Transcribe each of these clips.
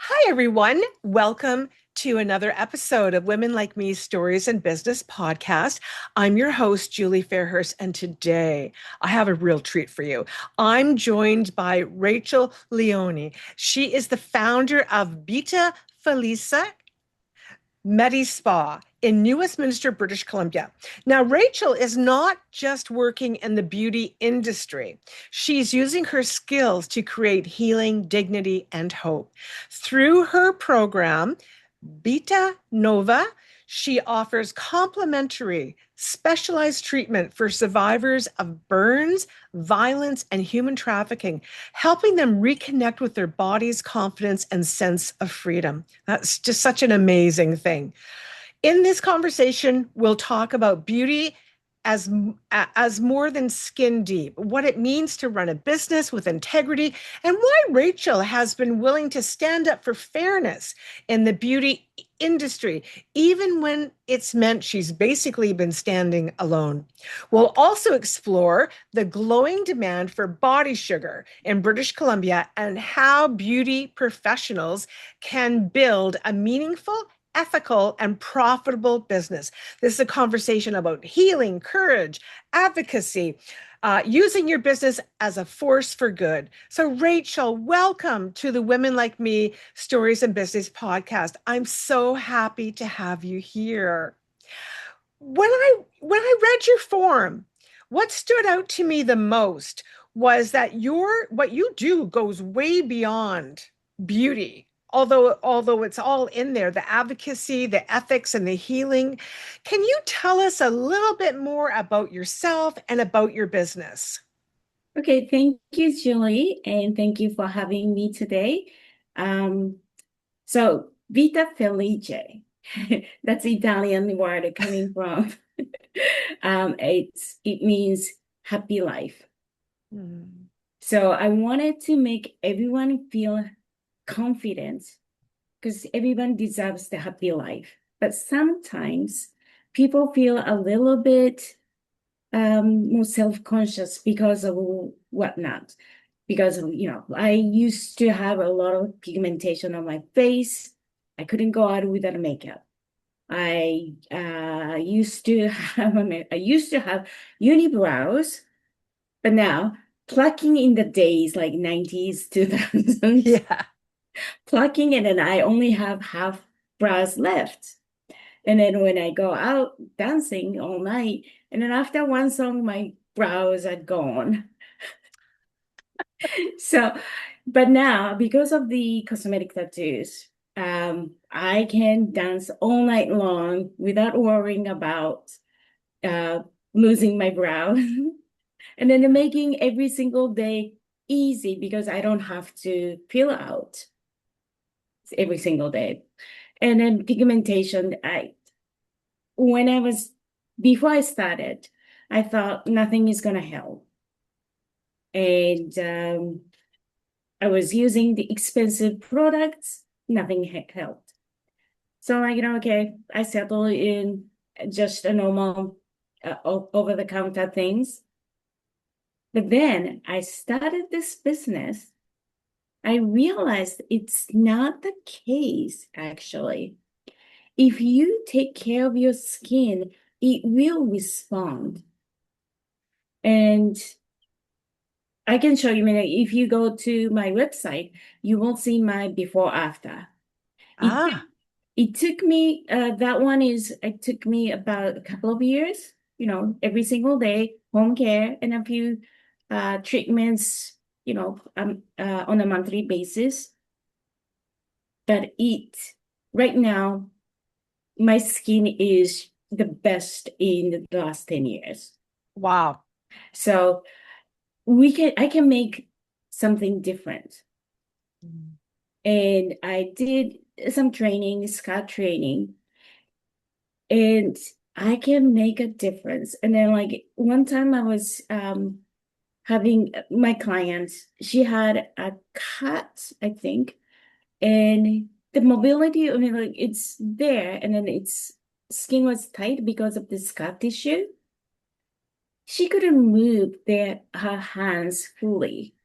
Hi, everyone. Welcome to another episode of Women Like Me Stories in Business podcast. I'm your host, Julie Fairhurst, and today I have a real treat for you. I'm joined by Rachel Leoni. She is the founder of Vita Felice Medispa in New Westminster, British Columbia. Now, Rachel is not just working in the beauty industry. She's using her skills to create healing, dignity, and hope. Through her program, Vita Nova, she offers complimentary, specialized treatment for survivors of burns, violence, and human trafficking, helping them reconnect with their body's confidence and sense of freedom. That's just such an amazing thing. In this conversation, we'll talk about beauty as as more than skin deep, what it means to run a business with integrity, and why Rachel has been willing to stand up for fairness in the beauty industry, even when it's meant she's basically been standing alone. We'll also explore the glowing demand for body sugar in British Columbia and how beauty professionals can build a meaningful, ethical, and profitable business. This is a conversation about healing, courage, advocacy, using your business as a force for good. So, Rachel, welcome to the Women Like Me Stories in Business podcast. I'm so happy to have you here. When I read your form, what stood out to me the most was that what you do goes way beyond beauty. Although it's all in there, the advocacy, the ethics, and the healing. Can you tell us a little bit more about yourself and about your business? Okay, thank you, Julie, and thank you for having me today. Um, so Vita Felice, that's Italian word coming from. It means happy life. Hmm. So I wanted to make everyone feel confident because everyone deserves the happy life. But sometimes people feel a little bit more self-conscious because of whatnot. Because I used to have a lot of pigmentation on my face. I couldn't go out without makeup. I used to have unibrows, but now plucking in the days like 90s, 2000s, Yeah. plucking, and then I only have half brows left. And then when I go out dancing all night, and then after one song, my brows are gone. So, but now because of the cosmetic tattoos, I can dance all night long without worrying about uh, losing my brow. And then making every single day easy because I don't have to peel out every single day. And then pigmentation, when I was before I started, I thought nothing is gonna help. And I was using the expensive products, nothing helped. So like, okay, I settled in just a normal over the counter things. But then I started this business. I realized it's not the case, actually. If you take care of your skin, it will respond. And I can show you, if you go to my website, you will see my before after. It took, Ah, it took me, it took me about a couple of years, every single day, home care and a few treatments, on a monthly basis. But right now, my skin is the best in the last 10 years. wow. So I can make something different. And I did some training, SCOT training, and I can make a difference. And then like one time I was having my client, she had a cut, I think, and the mobility, like it's there, and then its skin was tight because of the scar tissue. She couldn't move her hands fully.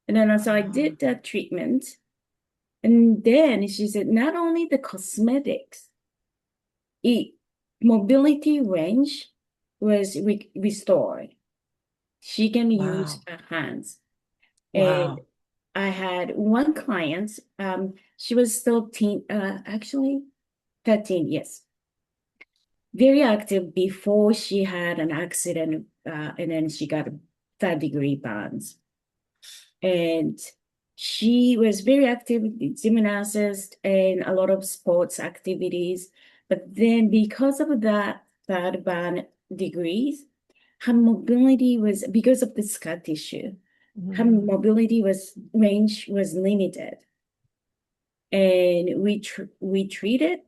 And then so I did that treatment. And then she said, not only the cosmetics, it, mobility range was restored. She can use Wow. her hands. And Wow. I had one client, she was still actually 13, yes. Very active before she had an accident, and then she got third-degree burns. And she was very active in gymnastics and a lot of sports activities. But then because of that third burn degrees, her mobility was, because of the scar tissue, her Mhm. mobility range was limited. And we treated.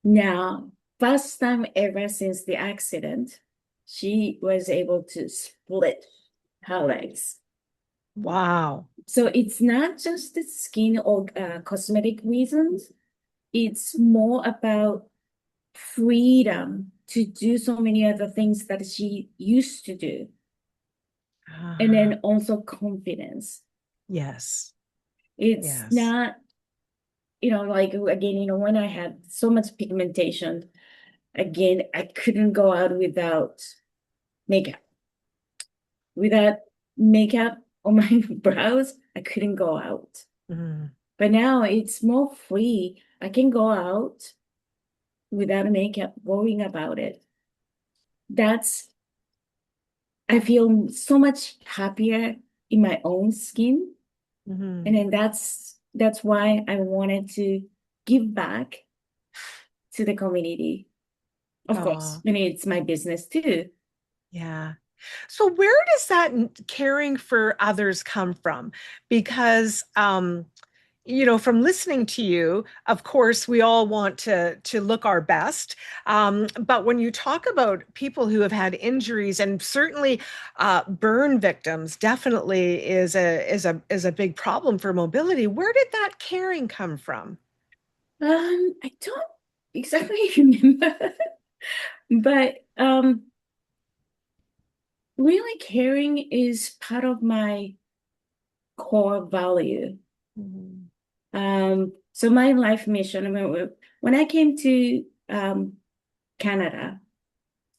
Now, first time ever since the accident, she was able to split her legs. Wow. So it's not just the skin or cosmetic reasons. It's more about freedom to do so many other things that she used to do. And Ah, then also confidence. yes. It's Yes. not, like again, when I had so much pigmentation, again, I couldn't go out makeup. Without makeup on my brows, I couldn't go out. Mm. But now it's more free. I can go out without makeup, worrying about it. That's, I feel so much happier in my own skin. And Mhm. then that's why I wanted to give back to the community. Of course, Oh, I mean, it's my business too. yeah. So where does that caring for others come from? Because from listening to you, of course, we all want to look our best. But when you talk about people who have had injuries, and certainly burn victims, definitely is a big problem for mobility. Where did that caring come from? I don't exactly remember, but really caring is part of my core value. Mhm. So my life mission, I mean, when I came to Canada,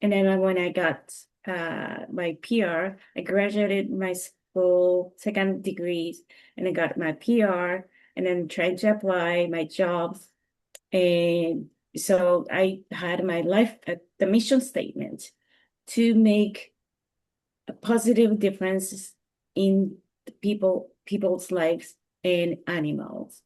and then when I got my PR, I graduated my school, second degrees, and I got my PR, and then tried to apply my jobs. And so I had my life, the mission statement to make a positive difference in people's lives and animals.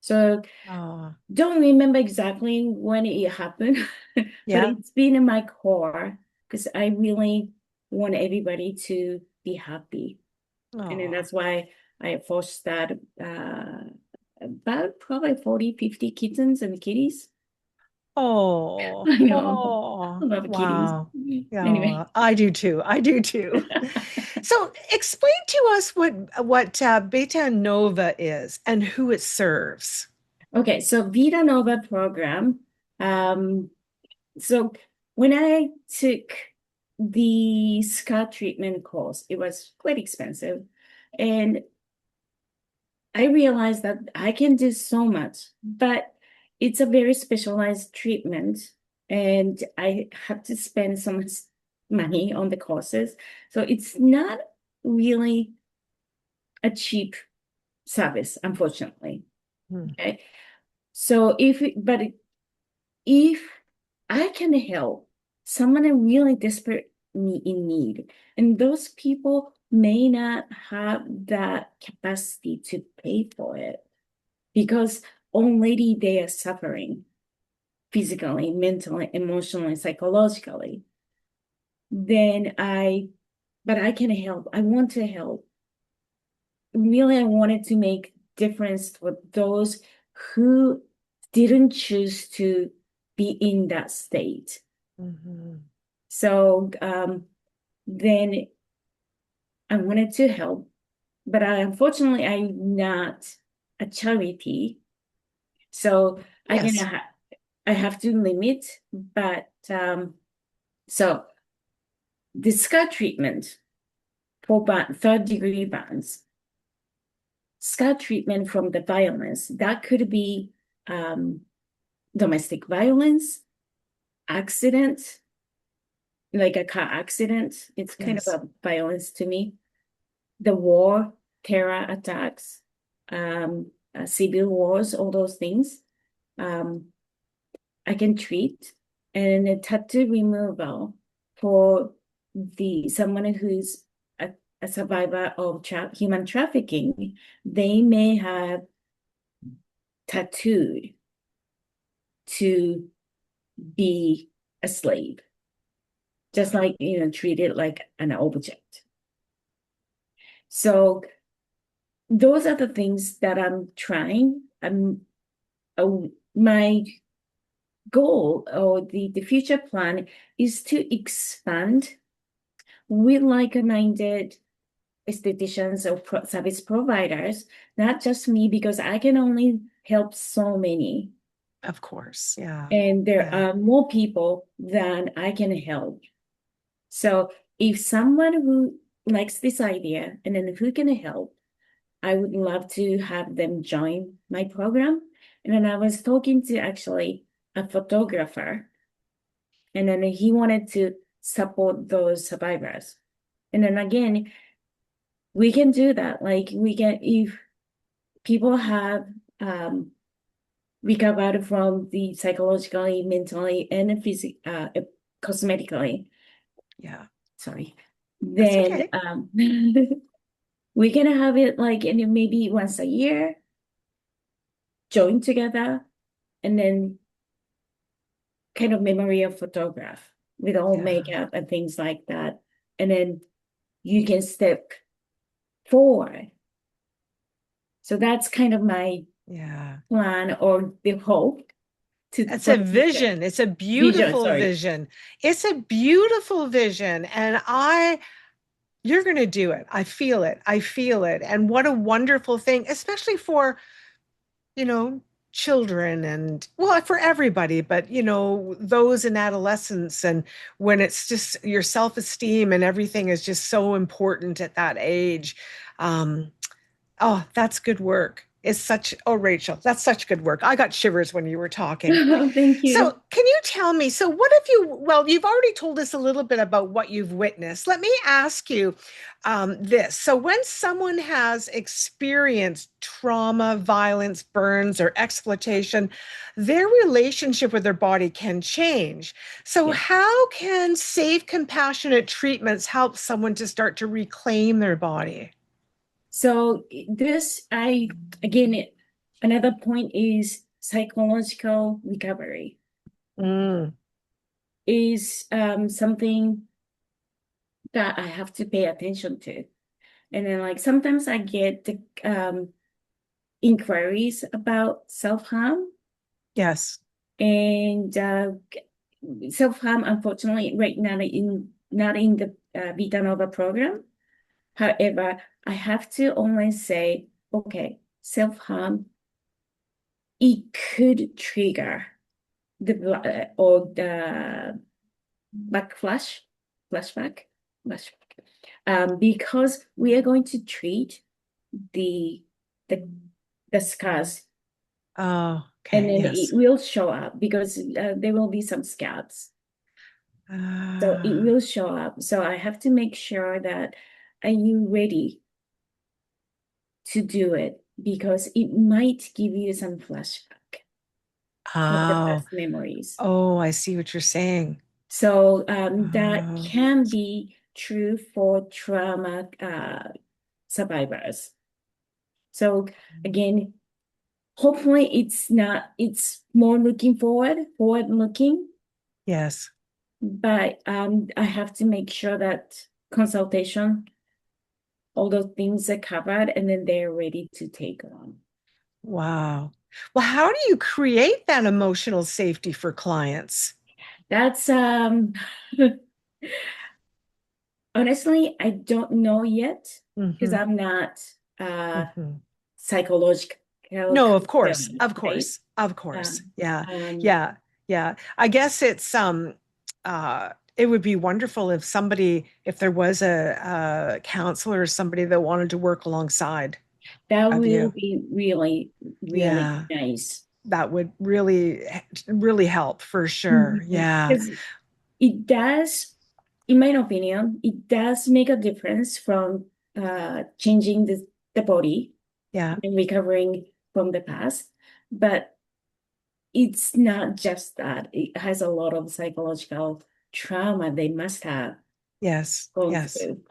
So Oh, don't remember exactly when it happened, but yeah. it's been in my core because I really want everybody to be happy. And then Oh, that's why I fostered about probably 40, 50 kittens and kitties. oh, I know. I oh, love kitties. wow. Yeah, Anyway. I do too. I do too. So explain to us what Beta Nova is and who it serves. Okay, so Vita Nova program. Um, so when I took the scar treatment course, it was quite expensive. And I realized that I can do so much, but it's a very specialized treatment. And I have to spend so much money on the courses. So it's not really a cheap service, unfortunately. Hmm. Okay. So if I can help someone really desperate in need, and those people may not have that capacity to pay for it because already they are suffering physically, mentally, emotionally, psychologically, then but I can help. I want to help. Really, I wanted to make difference for those who didn't choose to be in that state. Mhm. So then I wanted to help, but unfortunately, I'm not a charity. So again, Yes. I have to limit, but so the scar treatment for third degree burns, scar treatment from the violence. That could be domestic violence, accident, like a car accident. It's kind of Yes. a violence to me. The war, terror attacks, civil wars, all those things. Um, I can treat. And a tattoo removal for the someone who's a survivor of human trafficking, they may have tattooed to be a slave, just like, treated like an object. So those are the things that I'm trying. My goal or the future plan is to expand with like-minded estheticians or service providers, not just me, because I can only help so many. Of course. Yeah. And there Yeah. are more people than I can help. So if someone who likes this idea and then who can help, I would love to have them join my program. And then I was talking to actually a photographer, and then he wanted to support those survivors. And then again, we can do that. Like we can, if people have recovered from the psychologically, mentally, and cosmetically, Yeah. sorry, That's then okay. we can have it like in maybe once a year, join together, and then kind of memory of photograph with all Yeah. makeup and things like that. And then you can step forward. So that's kind of my Yeah. plan or the hope It's for a the future. vision. It's a Vision, beautiful sorry. vision. It's a beautiful vision. And you're going to do it. I feel it. I feel it. And what a wonderful thing, especially for, you know, children and, well, for everybody, but, those in adolescence and when it's just your self-esteem and everything is just so important at that age. Um, Oh, that's good work. Oh, Rachel, that's such good work. I got shivers when you were talking. Thank So, you. can you tell me, so what have well, you've already told us a little bit about what you've witnessed. Let me ask you this. So, when someone has experienced trauma, violence, burns, or exploitation, their relationship with their body can change. So, Yeah. how can safe, compassionate treatments help someone to start to reclaim their body? So again, another point is psychological recovery Mm, is something that I have to pay attention to. And then like sometimes I get the inquiries about self-harm, yes. and self-harm, unfortunately, right now not in the Vita Nova program. However, I have to always say, okay, self-harm, it could trigger or the flashback, flashback, because we are going to treat the the the scars, Oh, and okay. then it Yes. will show up because there will be some scabs. So it Ah, will show up. So I have to make sure that are you ready to do it because it might give you some flashback of the oh, past memories. oh, I see what you're saying. So that Oh, can be true for trauma survivors. So again, hopefully it's not, it's more forward looking, yes. but I have to make sure that consultation, all those things are covered and then they're ready to take on. Wow. Well, how do you create that emotional safety for clients? That's honestly, I don't know yet because Hmm. I'm not uh Hmm. psychological No, counseling, of right? course, of course. Um, Yeah, um, yeah, yeah. I guess it would be wonderful if there was a counselor or somebody that wanted to work alongside. That of will you. be really, really Yeah, nice. that would really help for sure. Yeah. Because it does, in my opinion, it does make a difference from changing the body Yeah. and recovering from the past. But it's not just that. It has a lot of psychological trauma they must have Yes. gone Yes. through.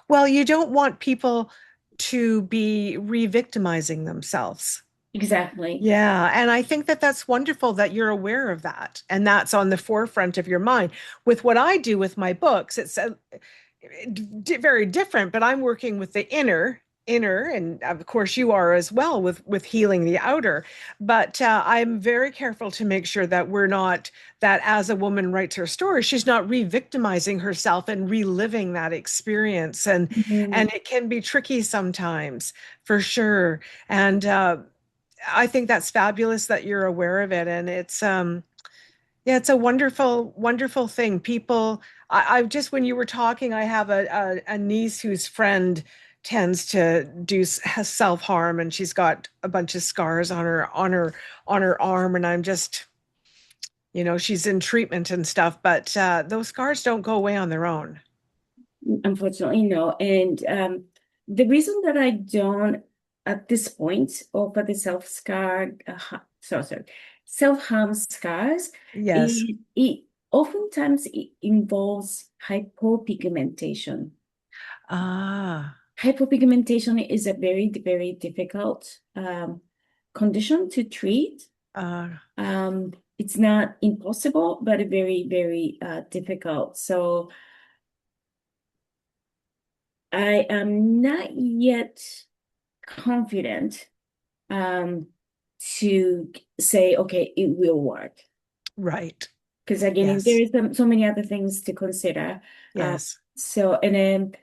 Well, you don't want people to be re-victimizing themselves. Exactly. Yeah, and I think that that's wonderful that you're aware of that and that's on the forefront of your mind. With what I do with my books, it's very different, but I'm working with the inner, and of course you are as well with healing the outer. But I'm very careful to make sure that we're not that as a woman writes her story, she's not re-victimizing herself and reliving that experience, Mhm. and it can be tricky sometimes, for sure. And I think that's fabulous that you're aware of it, and it's yeah, it's a wonderful, wonderful thing. People, I just when you were talking, I have a niece whose friend tends to do self-harm, and she's got a bunch of scars on her arm, and I'm just, she's in treatment and stuff, but those scars don't go away on their own. Unfortunately, no. And the reason that I don't, at this point, offer the sorry, self-harm scars, Yes. it oftentimes it involves hypopigmentation. Ah, Hypopigmentation is a very, very difficult condition to treat. uh, It's not impossible, but very, very difficult. So I am not yet confident um, to say, okay, it will work. right. Because again, there Yes. is so many other things to consider. Uh, Yes. so, and then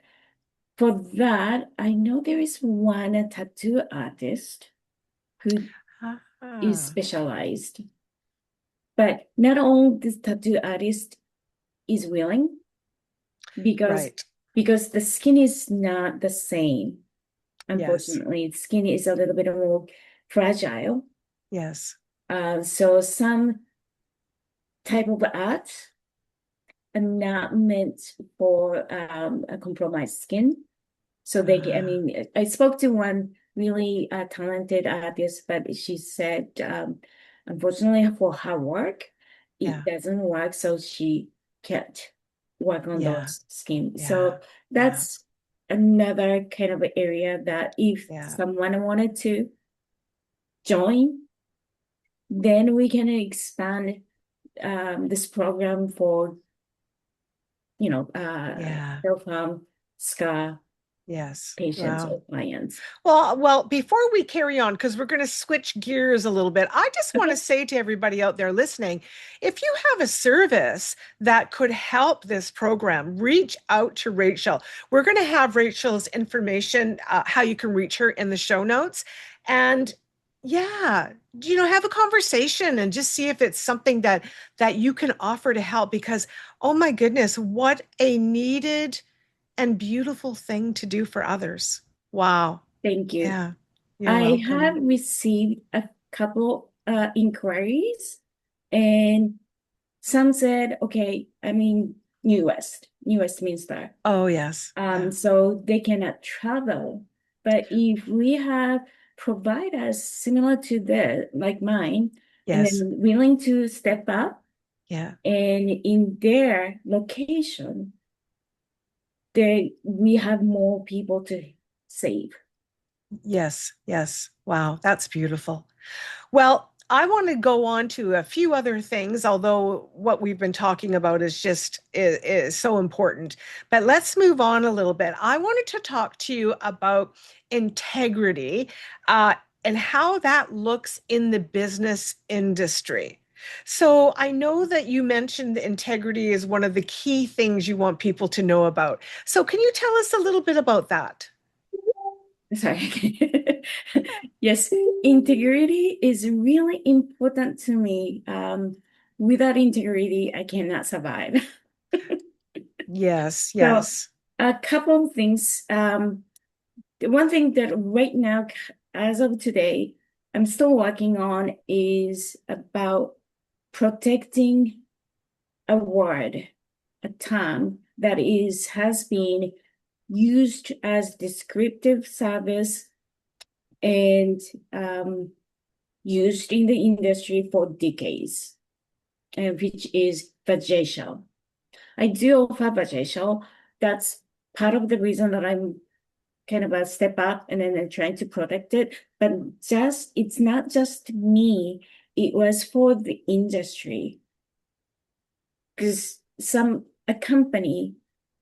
for that, I know there is one tattoo artist who is Ah, specialized, but not all this tattoo artist is willing because right. because the skin is not the same. Yes. Unfortunately, skin is a little bit more fragile. Yes. So some type of art are not meant for a compromised skin. So I Ah, mean, I spoke to one really talented artist, but she said, unfortunately for her work, it yeah. doesn't work. So she can't work on Yeah. those skin. Yeah. So Yeah. that's another kind of area that if Yeah. someone wanted to join, then we can expand this program for, Yeah. self-harm scar Yes. patients Wow. or clients. Well, before we carry on, because we're going to switch gears a little bit, I just want to Okay. say to everybody out there listening, if you have a service that could help this program, reach out to Rachel. We're going to have Rachel's information, how you can reach her in the show notes. And yeah, have a conversation and just see if it's something that you can offer to help because, oh my goodness, what a needed and beautiful thing to do for others. Wow. Thank you. Yeah, you're I have welcome. received a couple inquiries, and some said, okay, I mean, New Westminster. Oh, yes. Yeah. So they cannot travel. But if we have providers similar to the like mine, and then Yes. willing to step up Yeah. and in their location, we have more people to save. Yes. Yes. Wow. That's beautiful. Well, I want to go on to a few other things, although what we've been talking about is so important. But let's move on a little bit. I wanted to talk to you about integrity, uh, and how that looks in the business industry. So I know that you mentioned integrity is one of the key things you want people to know about. So can you tell us a little bit about that? Sorry. Yes, integrity is really important to me. Without integrity, I cannot survive. Yes, So, yes. a couple of things. The one thing that right now, as of today, I'm still working on is about protecting a word, a term that has been used as descriptive service and used in the industry for decades, which is vajacial. I do offer vajacial. That's part of the reason that I'm kind of a step up and then trying to protect it. But it's not just me, it was for the industry. Because a company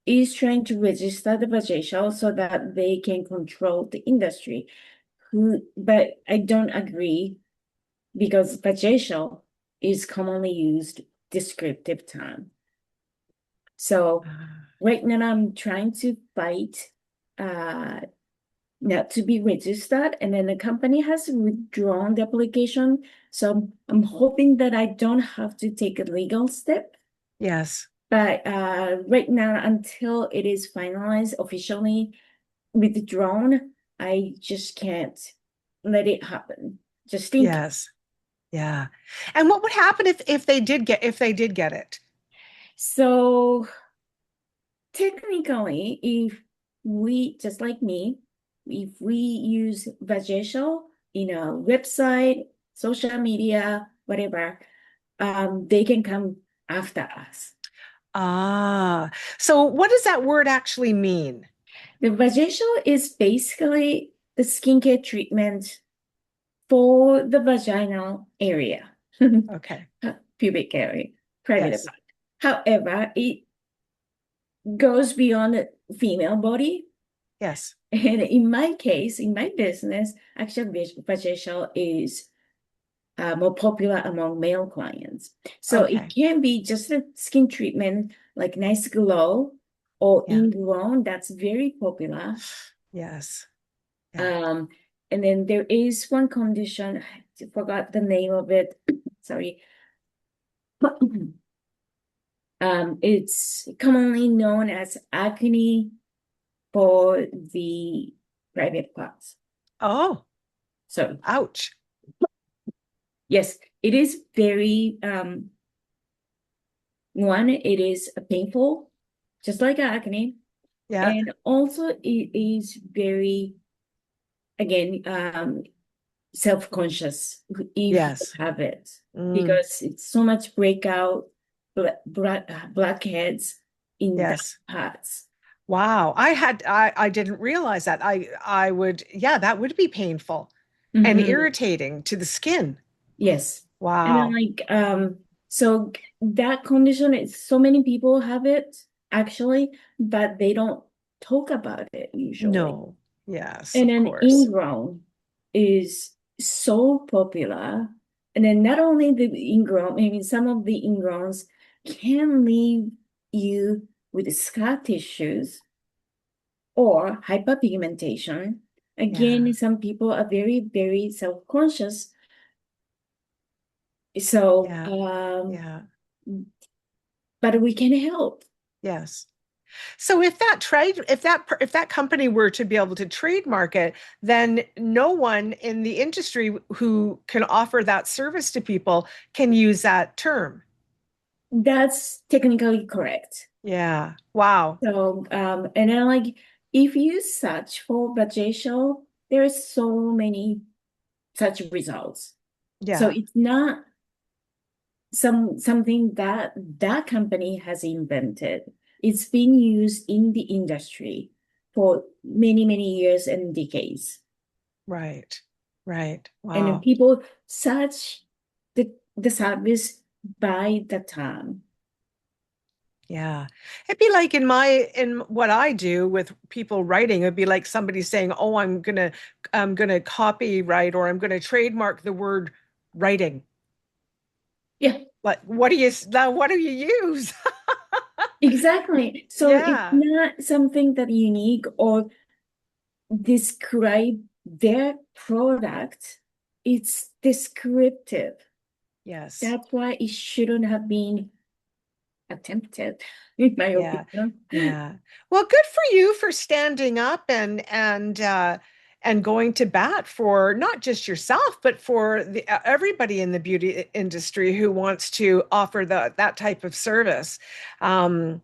is trying to register the vajacial so that they can control the industry. But I don't agree because vajacial is commonly used descriptive term. So right now I'm trying to fight not to be registered, and then the company has withdrawn the application. So I'm hoping that I don't have to take a legal step. Yes. But right now, until it is finalized officially withdrawn, I just can't let it happen. Just think. Yes. Yeah. And what would happen if they did get it? So technically, if we, just like me, if we use vajacial in a website, social media, whatever, they can come after us. Ah, so what does that word actually mean? The vajacial is basically the skincare treatment for the vaginal area, Okay. pubic area, private Yes. part. However, it goes beyond the female body. Yes. And in my case, in my business, actually, vajacial is more popular among male clients. So it Okay. can be just a skin treatment, like nice glow or Yeah. ingrown. That's very popular. Yes. Yeah. Um, and then there is one condition, I forgot the name of it. Sorry. It's commonly known as acne for the private parts. Oh, So ouch. yes, it is very one, it is painful, just like acne, Yeah. and also it is very again self-conscious if you Yes. have it Mm, because it's so much breakout blackheads in that yes. parts. Wow. I didn't realize that. I would, yeah, that would be painful and Mhm. irritating to the skin. Yes. And then Wow. like so that condition is so many people have it actually, but they don't talk about it usually. No. Yes, And of then course. ingrown is so popular. And then not only the ingrown, I mean some of the ingrowns can leave you with scar tissues or hyperpigmentation. Yeah. Again, some people are very, very self-conscious. So, Yeah. Yeah. but we can help. Yes. So if that company were to be able to trademark it, then no one in the industry who can offer that service to people can use that term. That's technically correct. Yeah. Wow. So, and then like if you search for vajacial, there's so many such results. So Yeah. it's not something that that company has invented. It's been used in the industry for many, many years and decades. Right. Right. And then Wow. people search the service by the term. Yeah. It'd be like in what I do with people writing, it'd be like somebody saying, "Oh, I'm gonna copyright or I'm gonna trademark the word writing." Yeah, Like, what do you use? exactly. So it's Yeah. not something that unique or describe their product. It's descriptive. Yes. That's why it shouldn't have been attempted, in my Yeah. opinion. Yeah. Well, good for you for standing up and going to bat for not just yourself, but for everybody in the beauty industry who wants to offer that type of service. Um,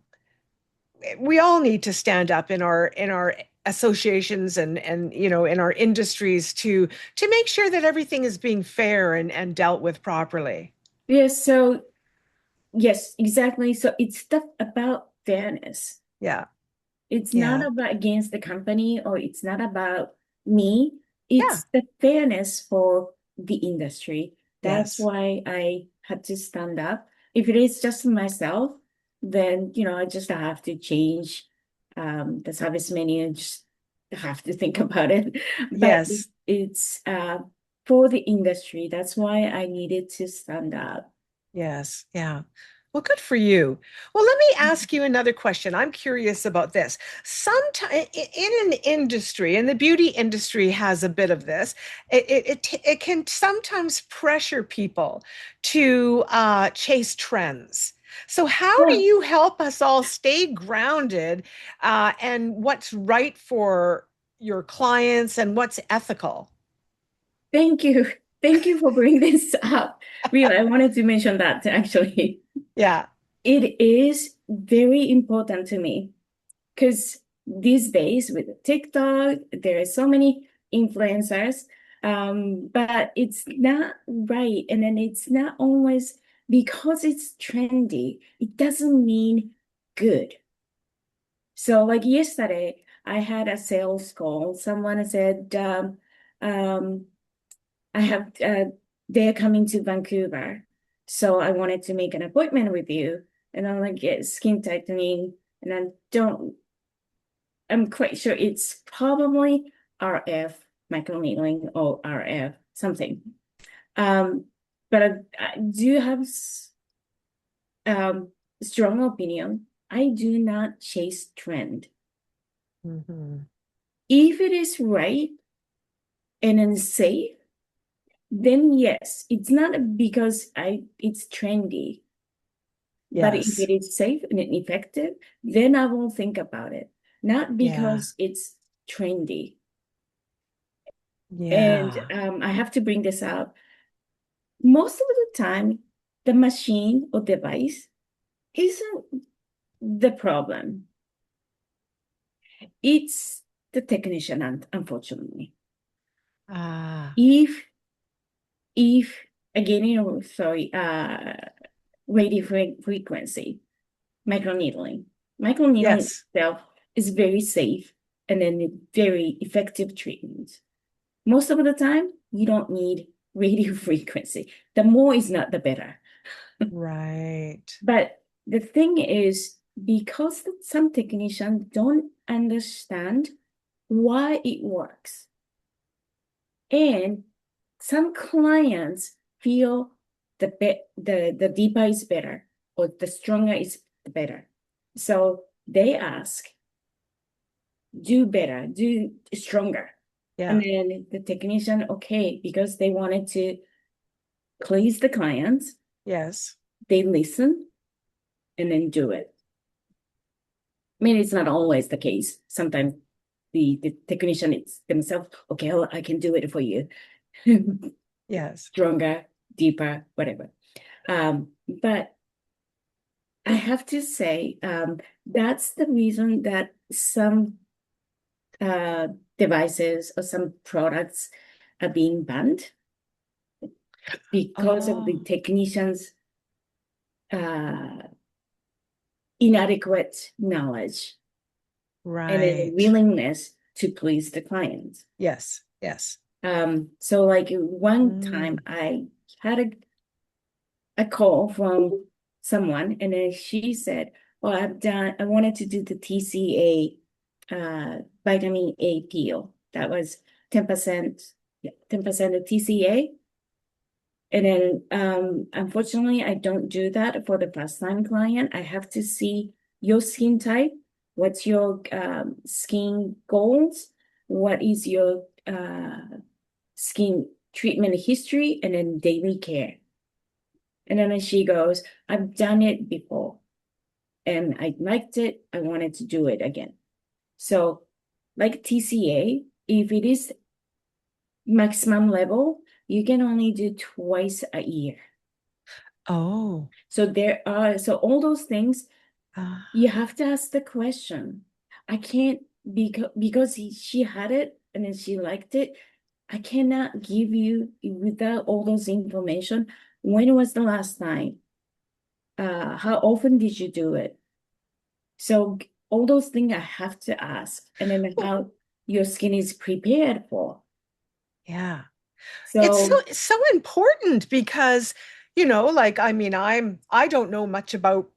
we all need to stand up in our associations and in our industries to make sure that everything is being fair and dealt with properly. Yes, so yes, exactly. So it's stuff about fairness. Yeah. It's not Yeah. about against the company or it's not about me. Yeah. It's the fairness for the industry. That's Yes. why I had to stand up. If it is just myself, then I just have to change the service menu and just have to think about it. But Yes. it's for the industry. That's why I needed to stand up. Yes. Yeah. Well, good for you. Well, let me ask you another question. I'm curious about this. Sometimes in an industry, and the beauty industry has a bit of this, it can sometimes pressure people to chase trends. So, how do Yeah. you help us all stay grounded and what's right for your clients and what's ethical? Thank you. Thank you for bringing this up. Really, I wanted to mention that actually. Yeah. It is very important to me because these days with TikTok, there are so many influencers, but it's not right. And then it's not always because it's trendy, it doesn't mean good. So, like yesterday, I had a sales call. Someone said, um, I have they're coming to Vancouver, so I wanted to make an appointment with you. And I'm like, yeah, skin tightening, and I'm quite sure it's probably RF microneedling or RF something. Um, but I do have um strong opinion. I do not chase trend. Hmm. If it is right and then safe, then yes, it's not because it's trendy. But if Yes. it is safe and effective, then I will think about it. Not Yeah. because it's trendy. And Yeah. I have to bring this up. Most of the time, the machine or device isn't the problem. It's the technician, unfortunately. Ah, If if again, sorry, radio frequency, microneedling. Microneedling yes. itself is very safe and then very effective treatment. Most of the time, you don't need radio frequency. The more is not the better. Right. But the thing is, because some technicians don't understand why it works, and some clients feel the deeper is better or the stronger is better. So they ask, do better, do stronger. And Yeah. then the technician, okay, because they wanted to please the clients, Yes. they listen and then do it. I mean, it's not always the case. Sometimes the technician is themselves, okay, well, I can do it for you. Yes. Stronger, deeper, whatever. But I have to say, that's the reason that some uh, devices or some products are being banned because of the Oh, technicians' uh, inadequate knowledge and then right. willingness to please the client. Yes. Yes. So like one time Mm. I had a call from someone and then she said, well, I wanted to do the TCA vitamin A peel. That was 10%, yeah, 10% of TCA. And then unfortunately, I don't do that for the first time client. I have to see your skin type, what's your skin goals, what is your skin treatment history, and then daily care. And then she goes, I've done it before. and I liked it. I wanted to do it again. So, like TCA, if it is maximum level, you can only do twice a year. Oh. So all those things, Uh, you have to ask the question. I can't, because she had it and then she liked it. I cannot give you without all those information. When was the last time? How often did you do it? So all those things I have to ask, and then how your skin is prepared for. yeah. So It's so important because, like, I mean, I don't know much about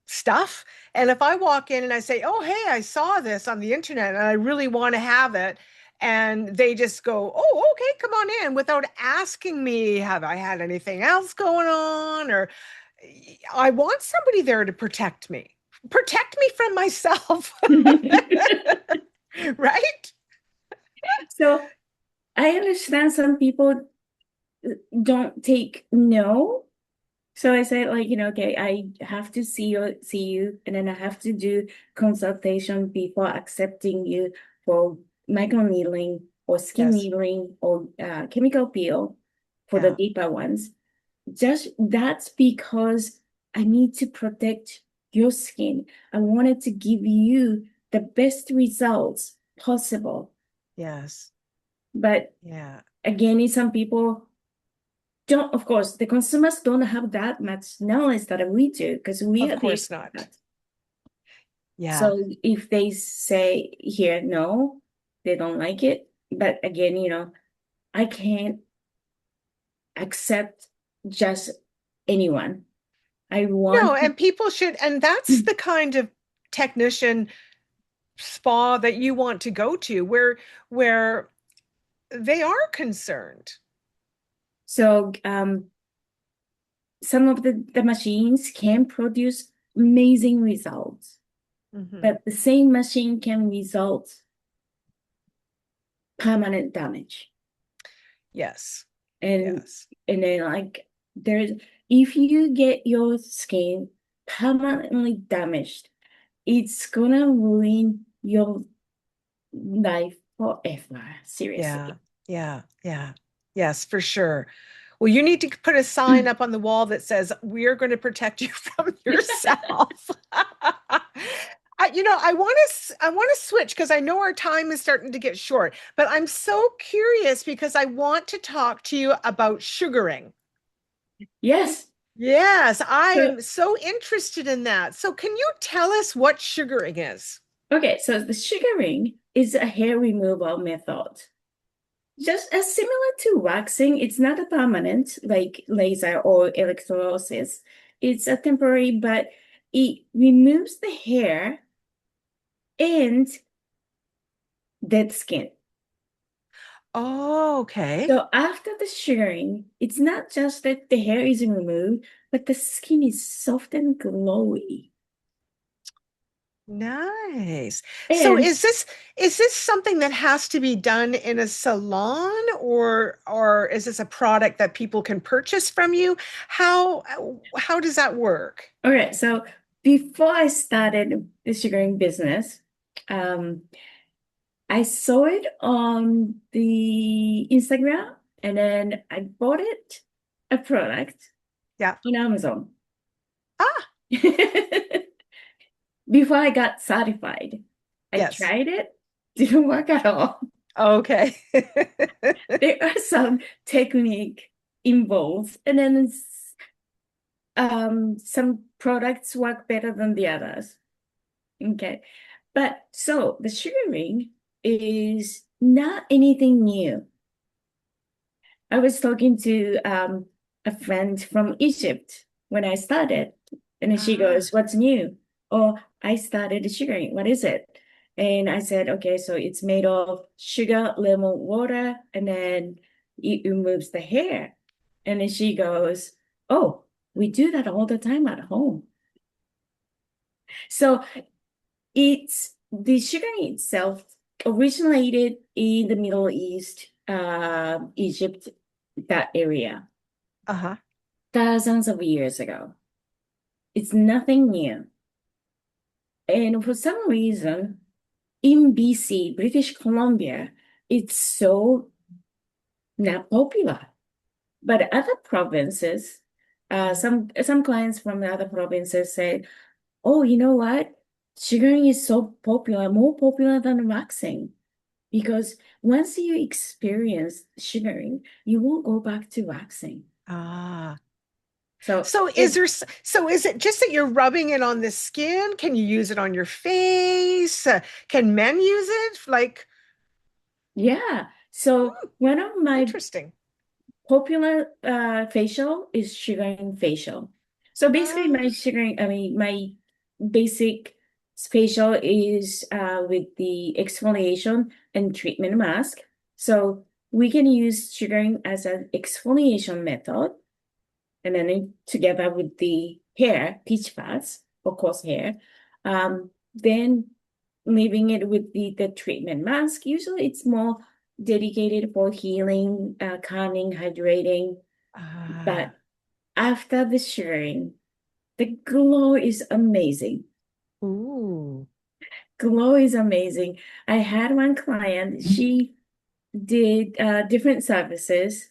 stuff. And if I walk in and I say, "Oh, hey, I saw this on the internet and I really want to have it," and they just go, "Oh, okay, come on in," without asking me, have I had anything else going on? Or I want somebody there to protect me from myself, right? so I understand some people don't take no. So I said, like, okay, I have to see you, and then I have to do consultation before accepting you for microneedling or skin Yes. needling or chemical peel for the Yeah. deeper ones. Just that's because I need to protect your skin. I wanted to give you the best results possible. Yes. But Yeah. again, some people don't, of course, the consumers don't have that much knowledge that we do because we Of are the course not. experts. Yeah. So if they say here no, they don't like it. But again, I can't accept just anyone. I No, want and people should, and that's the kind of technician spa that you want to go to where they are concerned. so some of the machines can produce amazing results, Hmm. but the same machine can result permanent damage. Yes. and Yes. and then like there's if you get your skin permanently damaged, it's gonna ruin your life forever, Yeah. seriously. Yeah. Yeah. Yes, for sure. Well, you need to put a sign up on the wall that says, "We're going to protect you from yourself." I want to switch because I know our time is starting to get short, but I'm so curious because I want to talk to you about sugaring. Yes. Yes, I So am so interested in that. So, can you tell us what sugaring is? okay, so the sugaring is a hair removal method, just as similar to waxing. It's not a permanent like laser or electrolysis. It's a temporary, but it removes the hair and dead skin. Oh, okay. So after the sugaring, it's not just that the hair is removed, but the skin is soft and glowy. Nice. So And is this something that has to be done in a salon or is this a product that people can purchase from you? How how does that work? all right, so before I started the sugaring business, um, I saw it on the Instagram and then I bought a product Yeah. on Amazon. Ah, Before I got certified. I yes. tried it, didn't work at all. Okay. There are some technique involved, and then some products work better than the others. Okay, but so the sugaring is not anything new. I was talking to a friend from Egypt when I started, and then she Ah, goes, "What's new?" Oh, I started the sugaring. What is it? And I said, "Okay, so it's made of sugar, lemon, water, and then it removes the hair." And then she goes, "Oh, we do that all the time at home." So it's the sugaring itself originated in the Middle East, Egypt, that area, uh-huh. thousands of years ago. It's nothing new. And for some reason, in BC, British Columbia, it's so not popular. But other provinces, some clients from the other provinces say, "Oh, you know what? Sugaring is so popular, more popular than waxing, because once you experience sugaring, you won't go back to waxing." Ah. So So is there so is it just that you're rubbing it on the skin? Can you use it on your face? Can men use it? Like, yeah. So one of my interesting. popular facial is sugaring facial. So basically Ah, my sugaring, I mean, my basic facial is with the exfoliation and treatment mask. So we can use sugaring as an exfoliation method, and then together with the hair, peach fuzz, of course, hair. Then leaving it with the treatment mask. Usually it's more dedicated for healing, calming, hydrating. ah, But after the sugaring, the glow is amazing. ooh. Glow is amazing. I had one client, she did different services,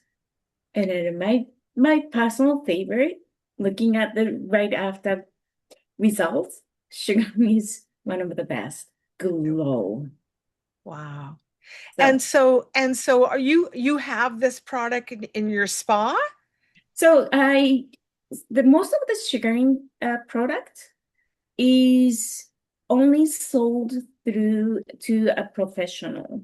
and then my personal favorite, looking at the right after results, sugaring is one of the best. Glow. Wow. So And so are you have this product in your spa? So I, the most of the sugaring product is only sold through to a professional.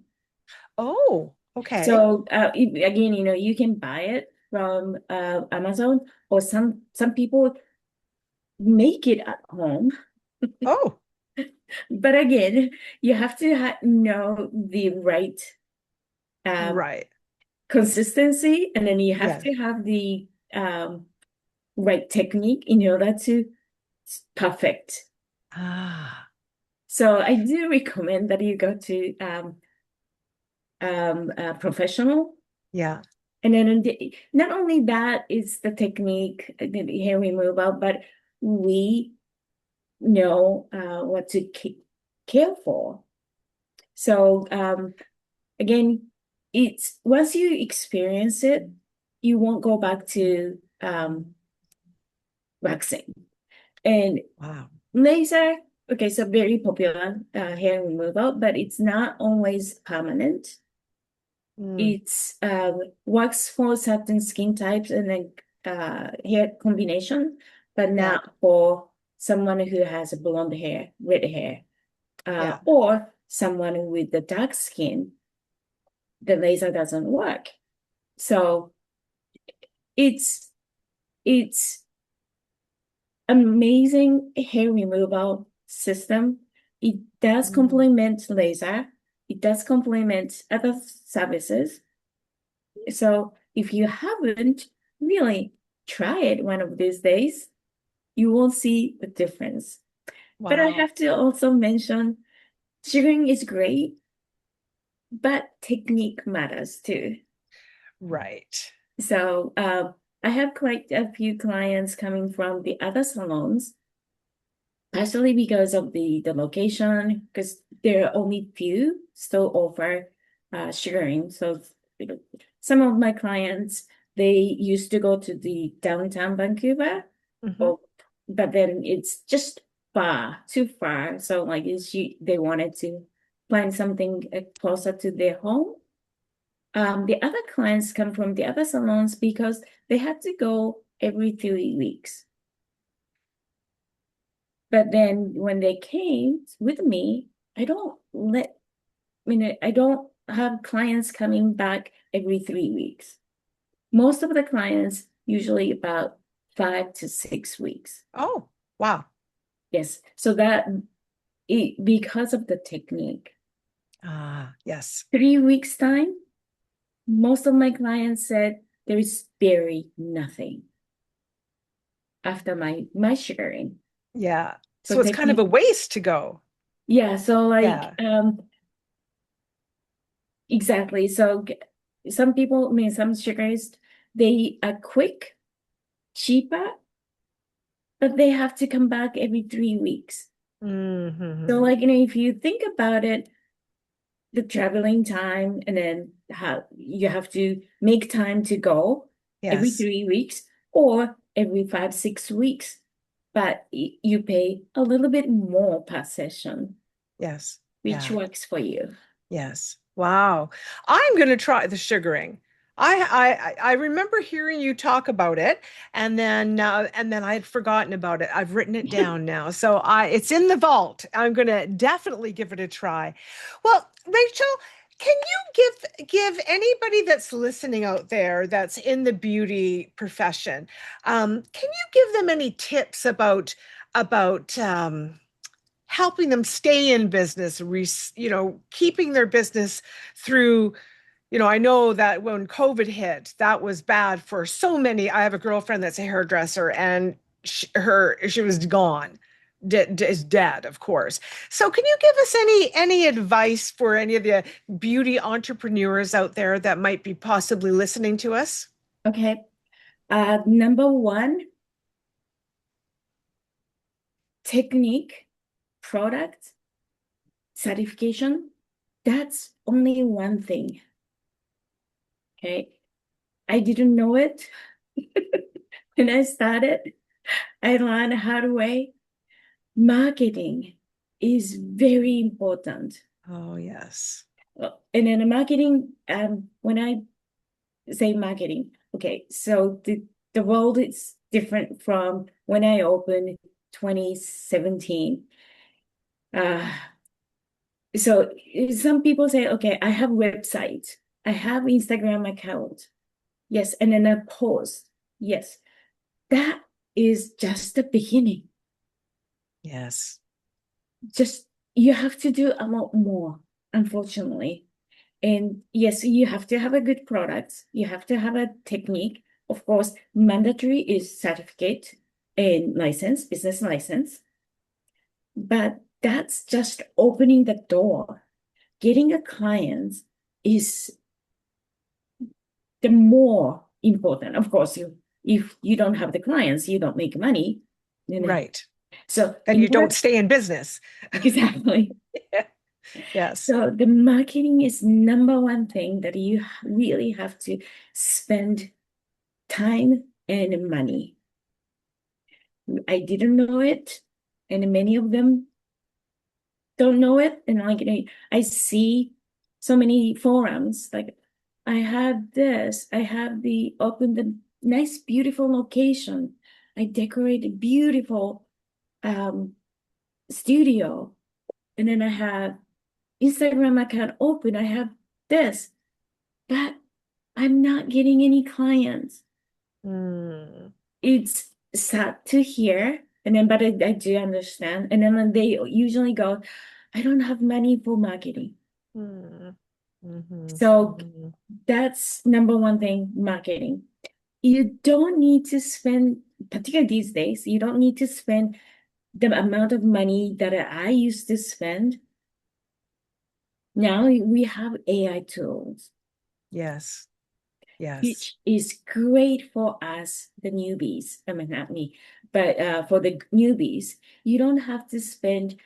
Oh, okay. So again, you can buy it from Amazon, or some people make it at home. Oh, But again, you have to know the right um, right. consistency, and then you have Yeah. to have the right technique in order to perfect. Ah, So I do recommend that you go to a professional. yeah. And then not only that is the technique, the hair removal, but we know what to care for. So again, it's once you experience it, you won't go back to waxing. And Wow. laser, okay, so very popular hair removal, but it's not always permanent. Mm, It's works for certain skin types and then hair combination, but yeah. not for someone who has blonde hair, red hair, Yeah. or someone with the dark skin. The laser doesn't work. So it's it's amazing hair removal system. It does Mm, complement laser. It does complement other services. So if you haven't, really try it one of these days, you will see the difference. But I wow. have to also mention sugaring is great, but technique matters too. Right. So I have quite a few clients coming from the other salons, partially because of the location, because there are only few still offer sugaring. So you know, some of my clients, they used to go to the downtown Vancouver, Hmm. or but then it's just far, too far. So like they wanted to find something closer to their home. The other clients come from the other salons because they had to go every 3 weeks. But then when they came with me, I don't have clients coming back every 3 weeks. Most of the clients, usually about 5 to 6 weeks. Oh, wow. Yes. So because of the technique, Ah, yes. 3 weeks time, most of my clients said there is very nothing after my sugaring. Yeah. So So it's kind of a taking, waste to go. yeah, so like Yeah. exactly. So some people, I mean, some sugars, they are quick, cheaper, but they have to come back every 3 weeks. So Mm-hmm. like, if you think about it, the traveling time and then how you have to make time to go every Yes. 3 weeks or every 5, 6 weeks, but you pay a little bit more per session, Yes. which Yeah. works for you. Yes. Wow. I'm going to try the sugaring. I remember hearing you talk about it, and then I had forgotten about it. I've written it down now, so I it's in the vault. I'm going to definitely give it a try. Well, Rachel, can you give anybody that's listening out there that's in the beauty profession, can you give them any tips about helping them stay in business, keeping their business through, I know that when COVID hit, that was bad for so many. I have a girlfriend that's a hairdresser and she was gone, is dead, of course. So can you give us any advice for any of the beauty entrepreneurs out there that might be possibly listening to us? Okay. Number one, technique, product, certification. That's only one thing. Okay. I didn't know it when I started. I learned hard way. Marketing is very important. Oh, yes. And in the marketing, when I say marketing, okay, so the world is different from when I opened 2017. Uh, so some people say, okay, I have website, I have Instagram account. Yes, and then a post. Yes, that is just the beginning. Yes. Just you have to do a lot more, unfortunately. And yes, you have to have a good product. You have to have a technique. Of course, mandatory is certificate and license, business license. But that's just opening the door. Getting a client is the more important. Of course, if you don't have the clients, you don't make money. You know. Right. So And in you don't order stay in business. exactly. Yes. So the marketing is number one thing that you really have to spend time and money. I didn't know it, and many of them don't know it. And like I see so many forums, like I have this, I have the open the nice, beautiful location. I decorate a beautiful um studio, and then I have Instagram account open. I have this, but I'm not getting any clients. Mm, It's sad to hear, and then but I do understand. And then when they usually go, I don't have money for marketing. mm, mhm, So mhm. that's number one thing, marketing. You don't need to spend, particularly these days, you don't need to spend the amount of money that I used to spend. Now we have AI tools, Yes. Yes. which is great for us, the newbies. I mean, not me, but for the newbies, you don't have to spend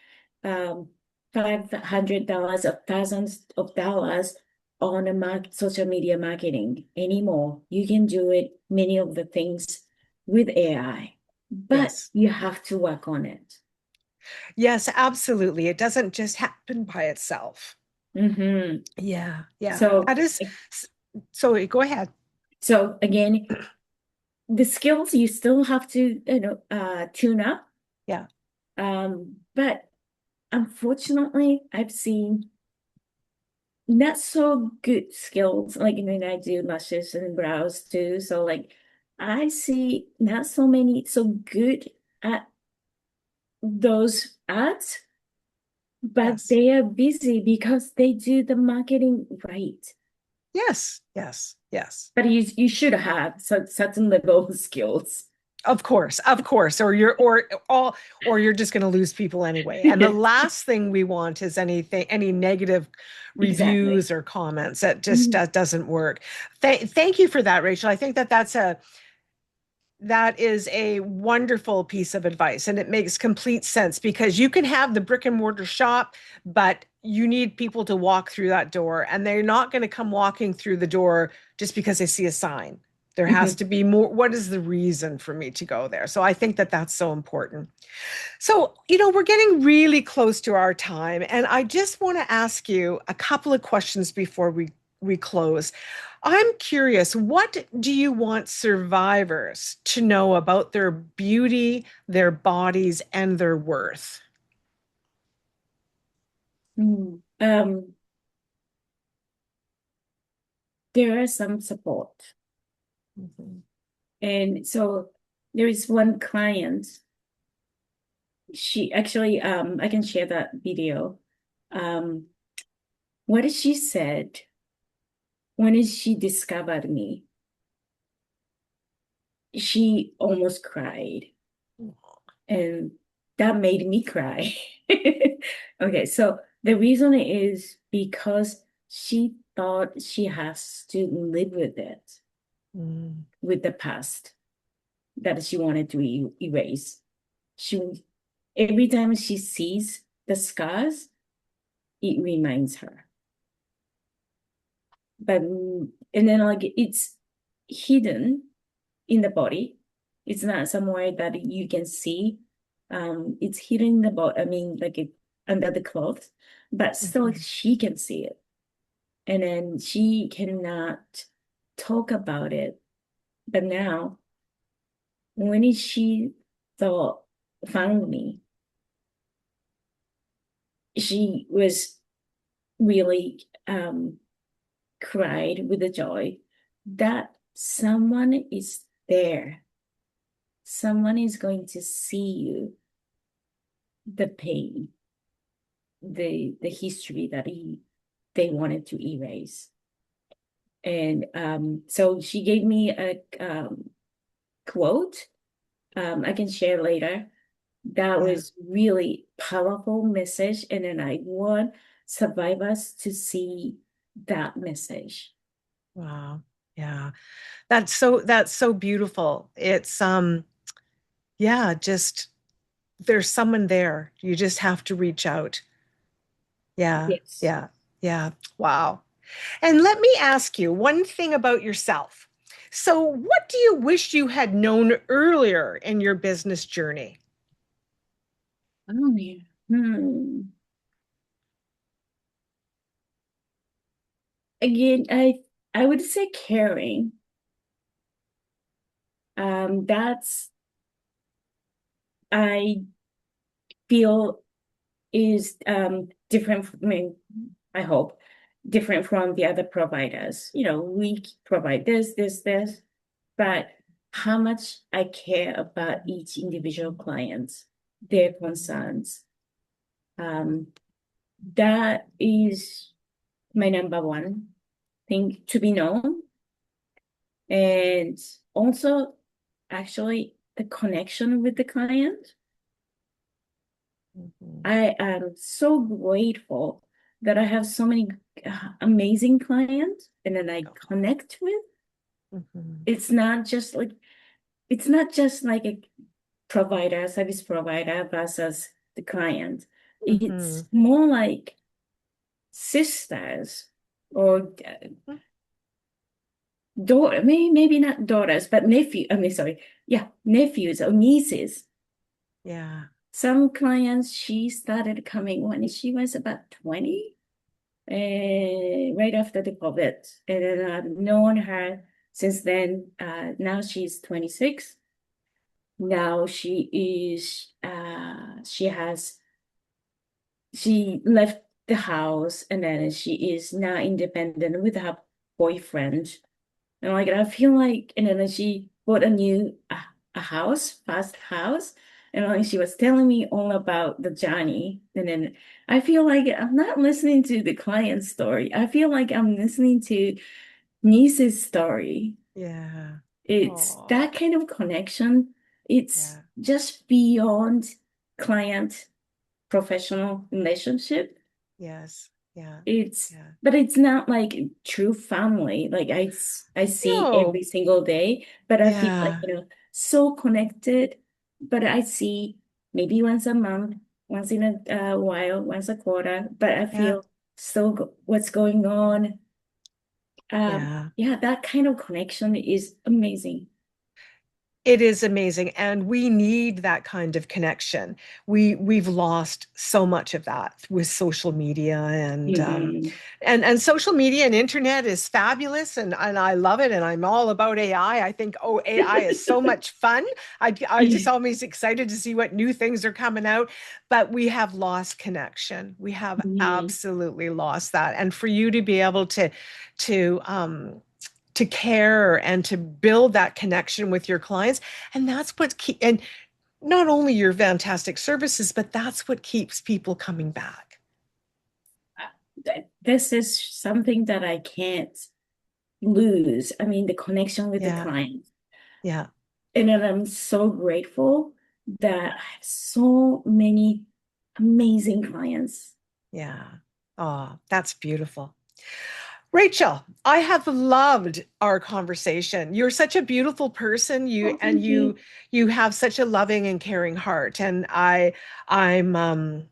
um, $500 or thousands of dollars on social media marketing anymore. You can do it, many of the things with AI, but Yes. you have to work on it. Yes, absolutely. It doesn't just happen by itself. Mhm. Yeah. Yeah. So, That is so go ahead. so again, the skills you still have to, tune up. Yeah. But unfortunately, I've seen not so good skills. Like, I mean, I do lashes and brows too. So, like, I see not so many so good at those ads, but Yes. they are busy because they do the marketing right. Yes. Yes. Yes. But you should have certain level of skills. Of course, or you're just going to lose people anyway. And the last thing we want is any negative Exactly. reviews or comments. That just Mhm. doesn't work. Thank you for that, Rachel. I think that that is a wonderful piece of advice, and it makes complete sense because you can have the brick and mortar shop, but you need people to walk through that door, and they're not going to come walking through the door just because they see a sign. There has Mhm. to be more. What is the reason for me to go there? So I think that that's so important. So, we're getting really close to our time, and I just want to ask you a couple of questions before we close. I'm curious, what do you want survivors to know about their beauty, their bodies, and their worth? Mm. There are some support. Mhm. And so there is one client, she actually, I can share that video. Um, what she said when she discovered me, she almost cried. And that made me cry. Okay, so the reason is because she thought she has to live with it, Mm, with the past that she wanted to erase. She every time she sees the scars, it reminds her. But and then like it's hidden in the body. It's not somewhere that you can see. It's hidden in the body. I mean, like under the clothes, but still like, mhm, she can see it, and then she cannot talk about it. But now, when she thought found me, she was really cried with the joy that someone is there. Someone is going to see you, the pain, the history that they wanted to erase. And so she gave me a quote. I can share later. That yeah. was really powerful message, and then I want survivors to see that message. Wow. Yeah. That's so beautiful. It's yeah, just there's someone there. You just have to reach out. Yeah. Yes. Yeah. Yeah. Wow. And let me ask you one thing about yourself. So, what do you wish you had known earlier in your business journey? Oh yeah. Again, I would say caring. That's I feel is different. I mean, I hope different from the other providers. We provide this, but how much I care about each individual client, their concerns. Um, that is my number one thing to be known. And also, actually, the connection with the client. Mhm, I am so grateful that I have so many amazing clients and then I connect with. mhm, It's not just like a provider, service provider versus the client. It's mhm, more like sisters or daughter, maybe not daughters, but nephew. I mean, sorry, yeah, nephews or nieces. yeah. Some clients she started coming when she was about 20, right after the COVID, and then I've known her since then. Now she's 26. Now she left the house and then she is now independent with her boyfriend. And like I feel like, and then she bought a house, fast house. And like she was telling me all about the journey. And then I feel like I'm not listening to the client's story. I feel like I'm listening to niece's story. Yeah. It's Oh, that kind of connection. It's yeah. just beyond client professional relationship. Yes. Yeah. It's Yeah. but it's not like true family. Like I see No. every single day, but I feel like, Yeah. so connected, but I see maybe once a month, once in a while, once a quarter, but I Yeah. feel still what's going on. Yeah. Yeah, that kind of connection is amazing. It is amazing, and we need that kind of connection. We've lost so much of that with social media Hmm. and social media and internet is fabulous, and I love it, and I'm all about AI. I think AI is so much fun. I just always excited to see what new things are coming out, but we have lost connection. We have Hmm. absolutely lost that, and for you to be able to care and to build that connection with your clients. And that's what and not only your fantastic services, but that's what keeps people coming back. This is something that I can't lose. I mean, the connection with the Yeah. client. Yeah. And then I'm so grateful that I have so many amazing clients. Yeah. Oh, that's beautiful. Rachel, I have loved our conversation. You're such a beautiful person. You Oh, and thank you. you have such a loving and caring heart. And I'm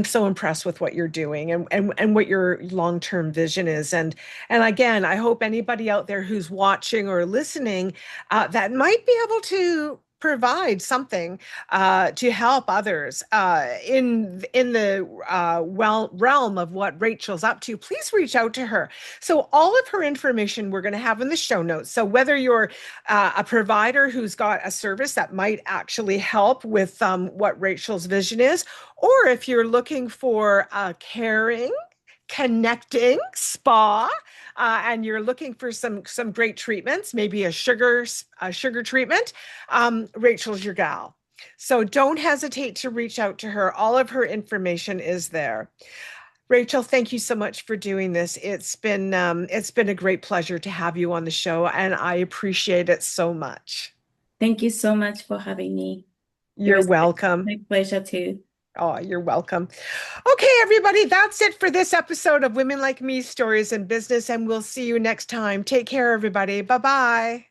so impressed with what you're doing and what your long-term vision is. And again, I hope anybody out there who's watching or listening that might be able to provide something to help others in the realm of what Rachel's up to, please reach out to her. So all of her information we're going to have in the show notes. So whether you're a provider who's got a service that might actually help with what Rachel's vision is, or if you're looking for a caring, connecting spa, and you're looking for some great treatments, maybe a sugar treatment, Rachel's your gal. So don't hesitate to reach out to her. All of her information is there. Rachel, thank you so much for doing this. It's been a great pleasure to have you on the show, and I appreciate it so much. Thank you so much for having me. It You're was welcome. my pleasure too. Oh, you're welcome. Okay, everybody, that's it for this episode of Women Like Me Stories in Business, and we'll see you next time. Take care, everybody. Bye bye.